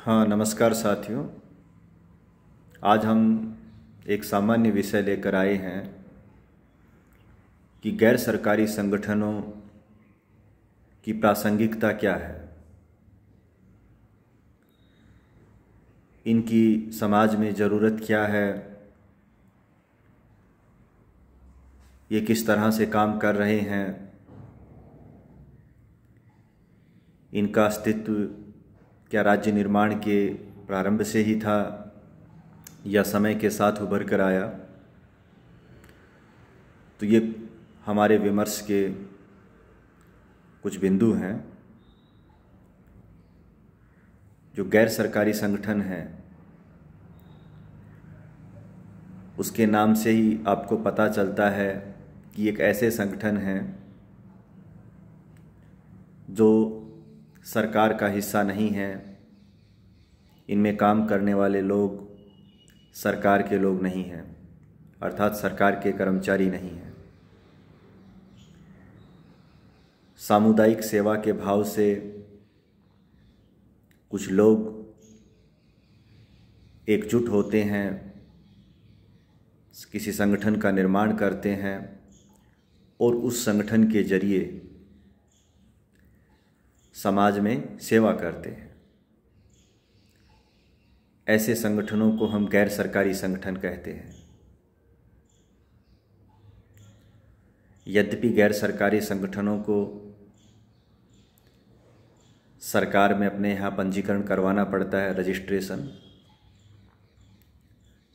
हाँ, नमस्कार साथियों। आज हम एक सामान्य विषय लेकर आए हैं कि गैर सरकारी संगठनों की प्रासंगिकता क्या है, इनकी समाज में ज़रूरत क्या है, ये किस तरह से काम कर रहे हैं, इनका अस्तित्व क्या राज्य निर्माण के प्रारंभ से ही था या समय के साथ उभर कर आया। तो ये हमारे विमर्श के कुछ बिंदु हैं। जो गैर सरकारी संगठन हैं, उसके नाम से ही आपको पता चलता है कि एक ऐसे संगठन हैं जो सरकार का हिस्सा नहीं है। इनमें काम करने वाले लोग सरकार के लोग नहीं हैं, अर्थात सरकार के कर्मचारी नहीं हैं। सामुदायिक सेवा के भाव से कुछ लोग एकजुट होते हैं, किसी संगठन का निर्माण करते हैं और उस संगठन के जरिए समाज में सेवा करते हैं। ऐसे संगठनों को हम गैर सरकारी संगठन कहते हैं। यद्यपि गैर सरकारी संगठनों को सरकार में अपने यहाँ पंजीकरण करवाना पड़ता है, रजिस्ट्रेशन।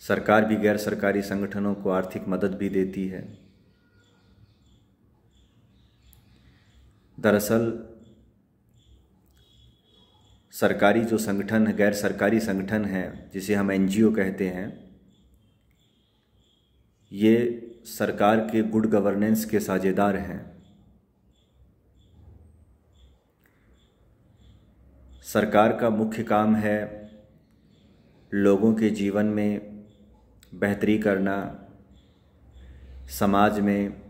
सरकार भी गैर सरकारी संगठनों को आर्थिक मदद भी देती है। दरअसल सरकारी जो संगठन है, गैर सरकारी संगठन है, जिसे हम एनजीओ कहते हैं, ये सरकार के गुड गवर्नेंस के साझेदार हैं। सरकार का मुख्य काम है लोगों के जीवन में बेहतरी करना, समाज में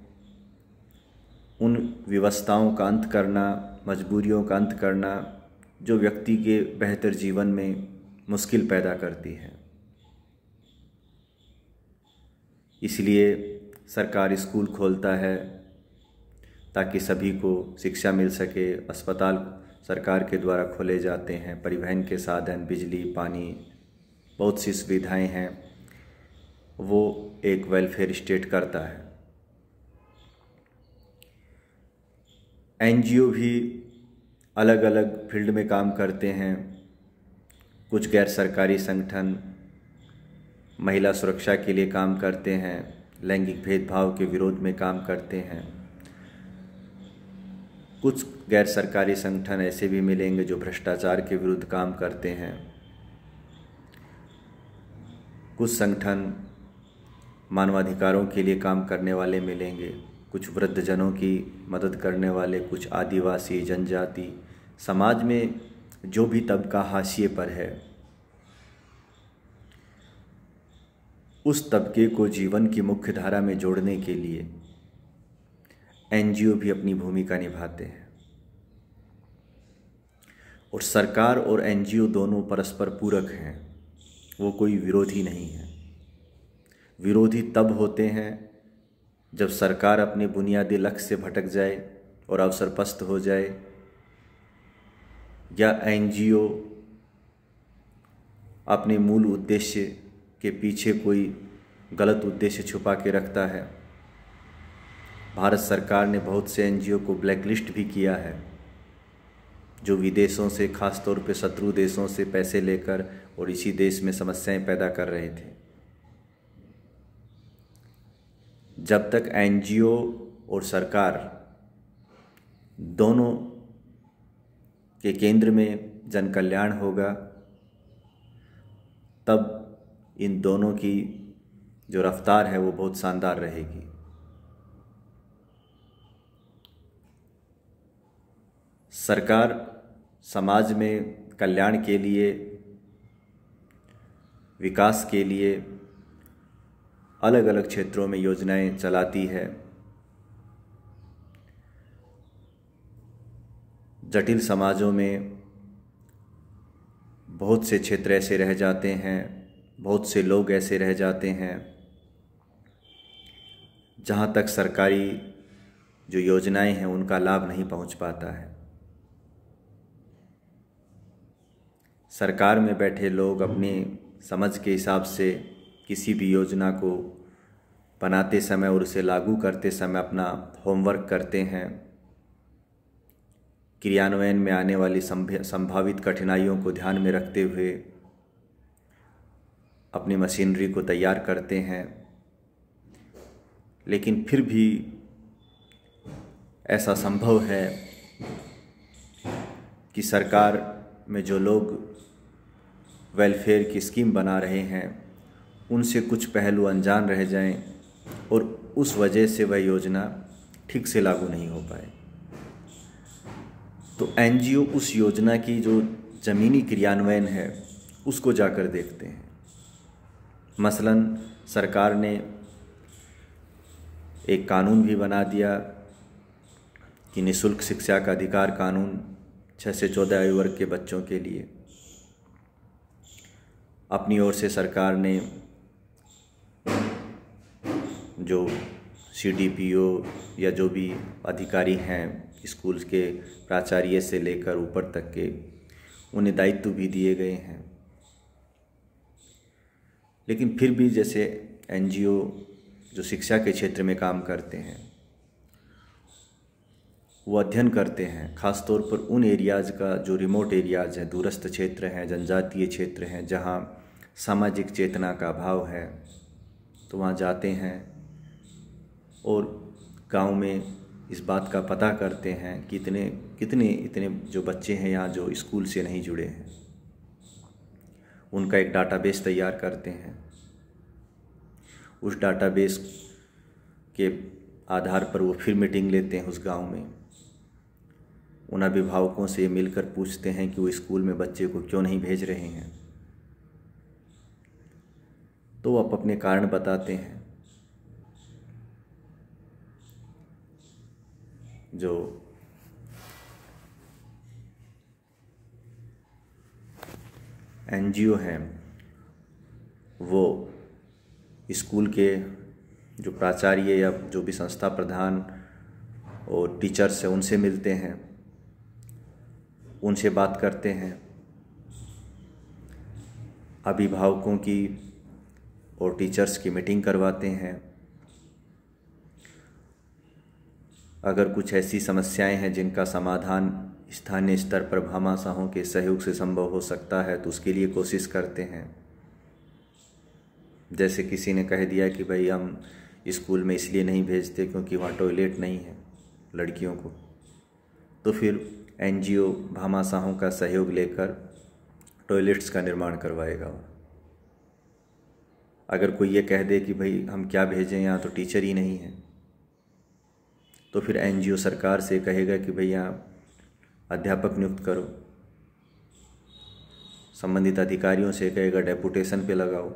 उन व्यवस्थाओं का अंत करना, मजबूरियों का अंत करना जो व्यक्ति के बेहतर जीवन में मुश्किल पैदा करती है। इसलिए सरकार स्कूल खोलता है ताकि सभी को शिक्षा मिल सके। अस्पताल सरकार के द्वारा खोले जाते हैं। परिवहन के साधन, बिजली, पानी, बहुत सी सुविधाएं हैं, वो एक वेलफेयर स्टेट करता है। एनजीओ भी अलग अलग फील्ड में काम करते हैं। कुछ गैर सरकारी संगठन महिला सुरक्षा के लिए काम करते हैं, लैंगिक भेदभाव के विरोध में काम करते हैं। कुछ गैर सरकारी संगठन ऐसे भी मिलेंगे जो भ्रष्टाचार के विरुद्ध काम करते हैं। कुछ संगठन मानवाधिकारों के लिए काम करने वाले मिलेंगे, कुछ वृद्धजनों की मदद करने वाले, कुछ आदिवासी, जनजाति, समाज में जो भी तबका हाशिए पर है, उस तबके को जीवन की मुख्य धारा में जोड़ने के लिए एनजीओ भी अपनी भूमिका निभाते हैं। और सरकार और एनजीओ दोनों परस्पर पूरक हैं, वो कोई विरोधी नहीं है। विरोधी तब होते हैं जब सरकार अपने बुनियादी लक्ष्य से भटक जाए और अवसरपस्त हो जाए, या एनजीओ अपने मूल उद्देश्य के पीछे कोई गलत उद्देश्य छुपा के रखता है। भारत सरकार ने बहुत से एनजीओ को ब्लैकलिस्ट भी किया है, जो विदेशों से, खास तौर पे शत्रु देशों से पैसे लेकर और इसी देश में समस्याएं पैदा कर रहे थे। जब तक एनजीओ और सरकार दोनों के केंद्र में जन कल्याण होगा, तब इन दोनों की जो रफ्तार है वो बहुत शानदार रहेगी। सरकार समाज में कल्याण के लिए, विकास के लिए अलग अलग क्षेत्रों में योजनाएं चलाती है। जटिल समाजों में बहुत से क्षेत्र ऐसे रह जाते हैं, बहुत से लोग ऐसे रह जाते हैं जहाँ तक सरकारी जो योजनाएं हैं उनका लाभ नहीं पहुँच पाता है। सरकार में बैठे लोग अपनी समझ के हिसाब से किसी भी योजना को बनाते समय और उसे लागू करते समय अपना होमवर्क करते हैं। क्रियान्वयन में आने वाली संभावित कठिनाइयों को ध्यान में रखते हुए अपनी मशीनरी को तैयार करते हैं, लेकिन फिर भी ऐसा संभव है कि सरकार में जो लोग वेलफेयर की स्कीम बना रहे हैं उनसे कुछ पहलू अनजान रह जाएं और उस वजह से वह योजना ठीक से लागू नहीं हो पाए। तो एनजीओ उस योजना की जो ज़मीनी क्रियान्वयन है उसको जाकर देखते हैं। मसलन सरकार ने एक कानून भी बना दिया कि निःशुल्क शिक्षा का अधिकार कानून 6 से 14 आयु वर्ग के बच्चों के लिए। अपनी ओर से सरकार ने जो सीडीपीओ या जो भी अधिकारी हैं स्कूल के प्राचार्य से लेकर ऊपर तक के, उन्हें दायित्व भी दिए गए हैं। लेकिन फिर भी जैसे एनजीओ जो शिक्षा के क्षेत्र में काम करते हैं वो अध्ययन करते हैं, ख़ास तौर पर उन एरियाज़ का जो रिमोट एरियाज़ हैं, दूरस्थ क्षेत्र हैं, जनजातीय क्षेत्र हैं, जहाँ सामाजिक चेतना का अभाव है। तो वहाँ जाते हैं और गांव में इस बात का पता करते हैं कि इतने जो बच्चे हैं यहाँ जो स्कूल से नहीं जुड़े हैं। उनका एक डाटाबेस तैयार करते हैं। उस डाटाबेस के आधार पर वो फिर मीटिंग लेते हैं उस गांव में। उन अभिभावकों से मिलकर पूछते हैं कि वो स्कूल में बच्चे को क्यों नहीं भेज रहे हैं। तो वो अपने कारण बताते हैं। जो एनजीओ हैं वो स्कूल के जो प्राचार्य या जो भी संस्था प्रधान और टीचर्स हैं उनसे मिलते हैं, उनसे बात करते हैं। अभिभावकों की और टीचर्स की मीटिंग करवाते हैं। अगर कुछ ऐसी समस्याएं हैं जिनका समाधान स्थानीय स्तर पर भामाशाहों के सहयोग से संभव हो सकता है तो उसके लिए कोशिश करते हैं। जैसे किसी ने कह दिया कि भाई हम स्कूल में इसलिए नहीं भेजते क्योंकि वहाँ टॉयलेट नहीं है लड़कियों को, तो फिर एनजीओ भामाशाहों का सहयोग लेकर टॉयलेट्स का निर्माण करवाएगा। अगर कोई ये कह दे कि भाई हम क्या भेजें, यहाँ तो टीचर ही नहीं है, तो फिर एनजीओ सरकार से कहेगा कि भाई यहाँ अध्यापक नियुक्त करो। संबंधित अधिकारियों से कहेगा डेपुटेशन पे लगाओ।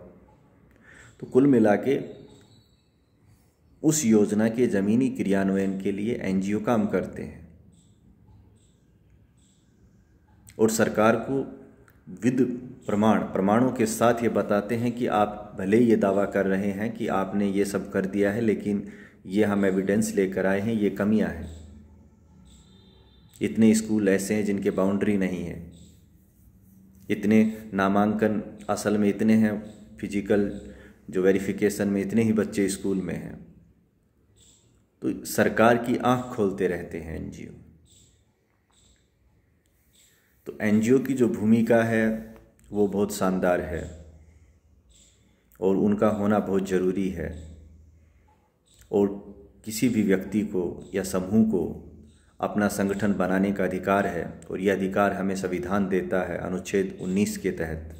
तो कुल मिला के उस योजना के ज़मीनी क्रियान्वयन के लिए एनजीओ काम करते हैं और सरकार को विद प्रमाणों के साथ ये बताते हैं कि आप भले ये दावा कर रहे हैं कि आपने ये सब कर दिया है, लेकिन ये हम एविडेंस लेकर आए हैं, ये कमियां हैं। इतने स्कूल ऐसे हैं जिनके बाउंड्री नहीं है, इतने नामांकन असल में इतने हैं, फिजिकल जो वेरिफिकेशन में इतने ही बच्चे स्कूल में हैं। तो सरकार की आंख खोलते रहते हैं एनजीओ। तो एनजीओ की जो भूमिका है वो बहुत शानदार है और उनका होना बहुत ज़रूरी है। और किसी भी व्यक्ति को या समूह को अपना संगठन बनाने का अधिकार है और यह अधिकार हमें संविधान देता है अनुच्छेद 19 के तहत,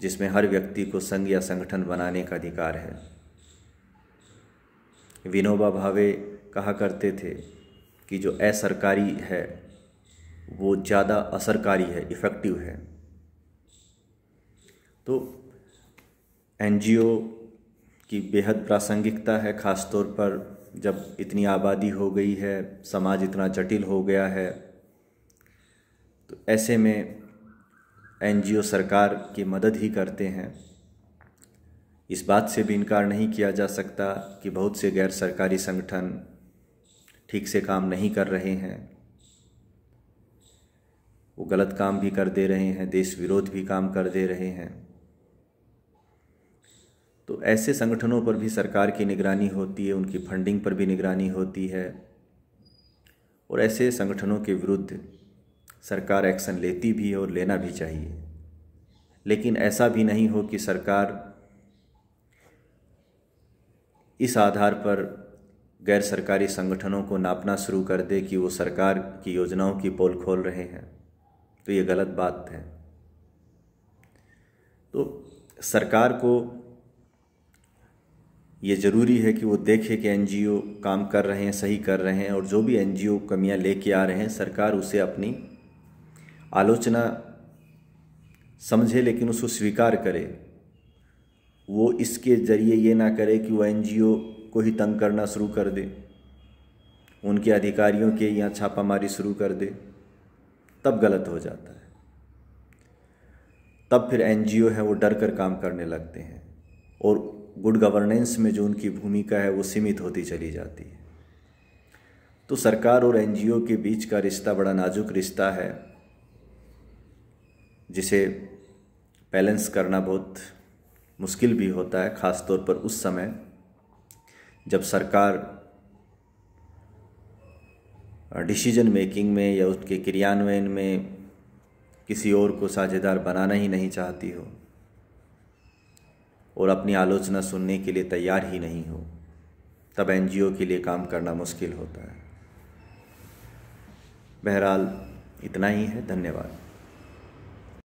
जिसमें हर व्यक्ति को संघ या संगठन बनाने का अधिकार है। विनोबा भावे कहा करते थे कि जो असरकारी है वो ज़्यादा असरकारी है, इफ़ेक्टिव है। तो एनजीओ की बेहद प्रासंगिकता है, ख़ास तौर पर जब इतनी आबादी हो गई है, समाज इतना जटिल हो गया है, तो ऐसे में एनजीओ सरकार की मदद ही करते हैं। इस बात से भी इनकार नहीं किया जा सकता कि बहुत से गैर सरकारी संगठन ठीक से काम नहीं कर रहे हैं, वो गलत काम भी कर दे रहे हैं, देश विरोध भी काम कर दे रहे हैं। तो ऐसे संगठनों पर भी सरकार की निगरानी होती है, उनकी फंडिंग पर भी निगरानी होती है और ऐसे संगठनों के विरुद्ध सरकार एक्शन लेती भी है और लेना भी चाहिए। लेकिन ऐसा भी नहीं हो कि सरकार इस आधार पर गैर सरकारी संगठनों को नापना शुरू कर दे कि वो सरकार की योजनाओं की पोल खोल रहे हैं, तो ये गलत बात है। तो सरकार को ये ज़रूरी है कि वो देखे कि एनजीओ काम कर रहे हैं, सही कर रहे हैं, और जो भी एनजीओ कमियां लेके आ रहे हैं सरकार उसे अपनी आलोचना समझे, लेकिन उसको स्वीकार करे। वो इसके ज़रिए ये ना करे कि वो एनजीओ को ही तंग करना शुरू कर दे, उनके अधिकारियों के यहाँ छापामारी शुरू कर दे, तब गलत हो जाता है। तब फिर एनजीओ है वो डर कर काम करने लगते हैं और गुड गवर्नेंस में जो उनकी भूमिका है वो सीमित होती चली जाती है। तो सरकार और एनजीओ के बीच का रिश्ता बड़ा नाजुक रिश्ता है, जिसे बैलेंस करना बहुत मुश्किल भी होता है, ख़ास तौर पर उस समय जब सरकार डिसीजन मेकिंग में या उसके क्रियान्वयन में किसी और को साझेदार बनाना ही नहीं चाहती हो और अपनी आलोचना सुनने के लिए तैयार ही नहीं हो, तब एनजीओ के लिए काम करना मुश्किल होता है। बहरहाल इतना ही है। धन्यवाद।